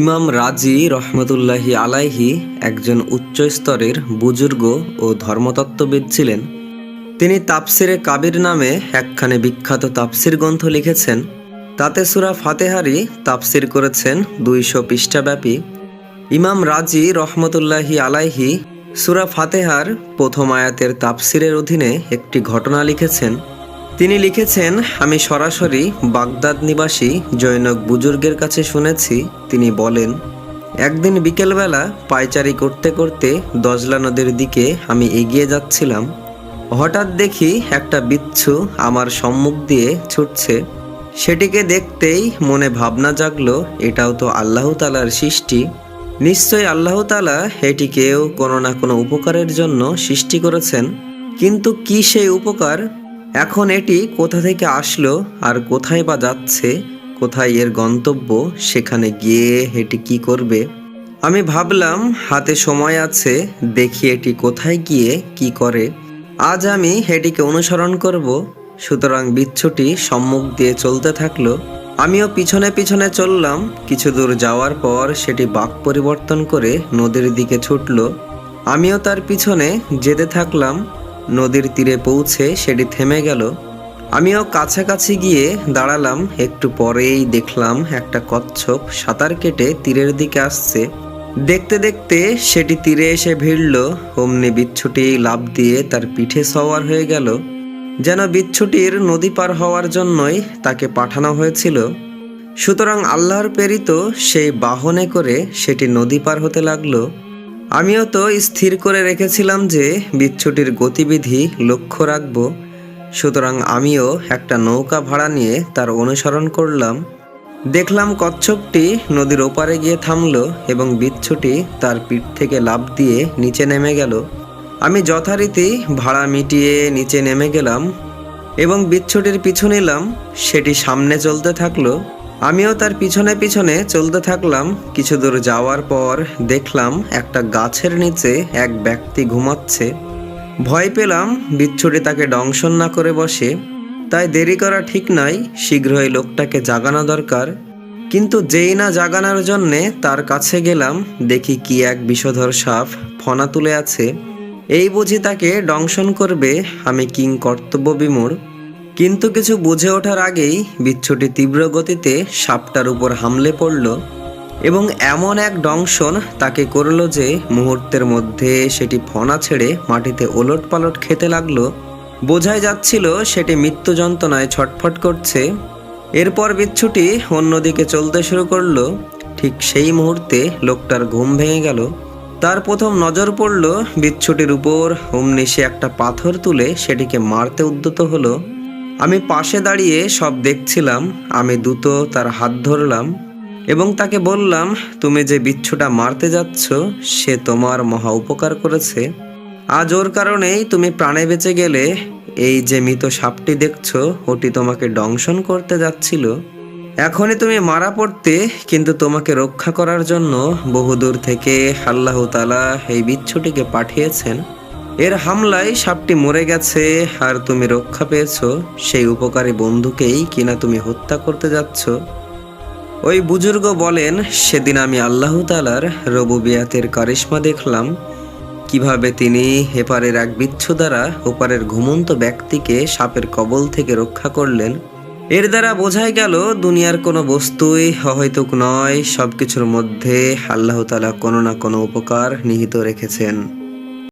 ইমাম রাজি রহমতুল্লাহি আলাইহি একজন উচ্চ স্তরের বুজুর্গ ও ধর্মতত্ত্ববিদ ছিলেন। তিনি তাফসিরে কাবির নামে একখানে বিখ্যাত তাফসির গ্রন্থ লিখেছেন। তাতে সূরা ফাতিহারই তাফসির করেছেন ২০০ পৃষ্ঠাব্যাপী। ইমাম রাজি রহমতুল্লাহি আলাইহি সূরা ফাতিহার প্রথম আয়াতের তাফসিরের অধীনে একটি ঘটনা লিখেছেন। তিনি লিখেছেন, আমি সরাসরি বাগদাদ নিবাসী জৈনক বুজুর্গের কাছে শুনেছি। তিনি বলেন, একদিন বিকেলবেলা পায়চারি করতে করতে দজলা নদীর দিকে আমি এগিয়ে যাচ্ছিলাম। হঠাৎ দেখি একটা বিচ্ছু আমার সম্মুখ দিয়ে ছুটছে। সেটিকে দেখতেই মনে ভাবনা জাগলো, এটাও তো আল্লাহ তাআলার সৃষ্টি। নিশ্চয়ই আল্লাহ তাআলা এটিকেও কোনো না কোনো উপকারের জন্য সৃষ্টি করেছেন। কিন্তু কি সেই উপকার? এখন এটি কোথা থেকে আসলো আর কোথায় বা যাচ্ছে? কোথায় এর গন্তব্য? সেখানে গিয়ে এটি কি করবে? আমি ভাবলাম, হাতে সময় আছে, দেখি এটি কোথায় গিয়ে কি করে। আজ আমি এটিকে অনুসরণ করব। সুতরাং বিচ্ছুটি সম্মুখ দিয়ে চলতে থাকলো। আমিও পিছনে পিছনে চললাম। কিছু দূর যাওয়ার পর সেটি বাঁক পরিবর্তন করে নদীর দিকে ছুটল। আমিও তার পিছনে যেতে থাকলাম। নদীর তীরে পৌঁছে সেটি থেমে গেল। আমিও কাছাকাছি গিয়ে দাঁড়ালাম। একটু পরেই দেখলাম একটা কচ্ছপ সাঁতার কেটে তীরের দিকে আসছে। দেখতে দেখতে সেটি তীরে এসে ভিড়ল। অমনি বিচ্ছুটি লাফ দিয়ে তার পিঠে সওয়ার হয়ে গেল। যেন বিচ্ছুটির নদী পার হওয়ার জন্যই তাকে পাঠানো হয়েছিল। সুতরাং আল্লাহর প্রেরিত সেই বাহনে করে সেটি নদী পার হতে লাগলো। আমিও তো স্থির করে রেখেছিলাম যে বিচ্ছুটির গতিবিধি লক্ষ্য রাখব। সুতরাং আমিও একটা নৌকা ভাড়া নিয়ে তার অনুসরণ করলাম। দেখলাম কচ্ছপটি নদীর ওপারে গিয়ে থামলো এবং বিচ্ছুটি তার পিঠ থেকে লাফ দিয়ে নিচে নেমে গেল। আমি যথারীতি ভাড়া মিটিয়ে নিচে নেমে গেলাম এবং বিচ্ছুটির পিছু নিলাম। সেটি সামনে চলতে থাকলো। আমিও তার পিছনে পিছনে চলতে থাকলাম। কিছু দূর যাওয়ার পর দেখলাম একটা গাছের নিচে এক ব্যক্তি ঘুমাচ্ছে। ভয় পেলাম বিচ্ছুটি তাকে দংশন না করে বসে। তাই দেরি করা ঠিক নয়, শীঘ্রই লোকটাকে জাগানো দরকার। কিন্তু যেই না জাগানোর জন্যে তার কাছে গেলাম, দেখি কি এক বিষধর সাপ ফনা তুলে আছে। এই বুঝি তাকে দংশন করবে। আমি কিং কর্তব্য বিমূঢ়। কিন্তু কিছু বুঝে ওঠার আগেই বিচ্ছুটি তীব্র গতিতে সাপটার উপর হামলে পড়ল এবং এমন এক দংশন তাকে করল যে মুহূর্তের মধ্যে সেটি ফনা ছেড়ে মাটিতে ওলট পালট খেতে লাগলো। বোঝাই যাচ্ছিল সেটি মৃত্যু যন্ত্রণায় ছটফট করছে। এরপর বিচ্ছুটি অন্যদিকে চলতে শুরু করলো। ঠিক সেই মুহূর্তে লোকটার ঘুম ভেঙে গেল। তার প্রথম নজর পড়ল বিচ্ছুটির উপর। অমনি সে একটা পাথর তুলে সেটিকে মারতে উদ্যত হলো। আমি পাশে দাঁড়িয়ে সব দেখছিলাম। আমি দ্রুত তার হাত ধরলাম এবং তাকে বললাম, তুমি যে বিচ্ছুটা মারতে যাচ্ছ সে তোমার মহা উপকার করেছে। আজ ওর কারণেই তুমি প্রাণে বেঁচে গেলে। এই যে মৃত সাপটি দেখছো ওটি তোমাকে দংশন করতে যাচ্ছিল। এখনই তুমি মারা পড়তে, কিন্তু তোমাকে রক্ষা করার জন্য বহুদূর থেকে আল্লাহ তাআলা এই বিচ্ছুটিকে পাঠিয়েছেন। এর হামলায় সাপটি মরে গেছে আর তুমি রক্ষা পেয়েছো। সেই উপকারী বন্ধুকেই কিনা তুমি হত্যা করতে যাচ্ছ। ওই বুজুর্গ বলেন, সেদিন আমি আল্লাহ তাআলার রুবুবিয়াতের কারিশমা দেখলাম। কিভাবে তিনি এপারের এক বিচ্ছু দ্বারা ওপারের ঘুমন্ত ব্যক্তিকে সাপের কবল থেকে রক্ষা করলেন। এর দ্বারা বোঝাই গেল দুনিয়ার কোনো বস্তুই অহৈতুক নয়। সবকিছুর মধ্যে আল্লাহ তাআলা কোনো না কোনো উপকার নিহিত রেখেছেন।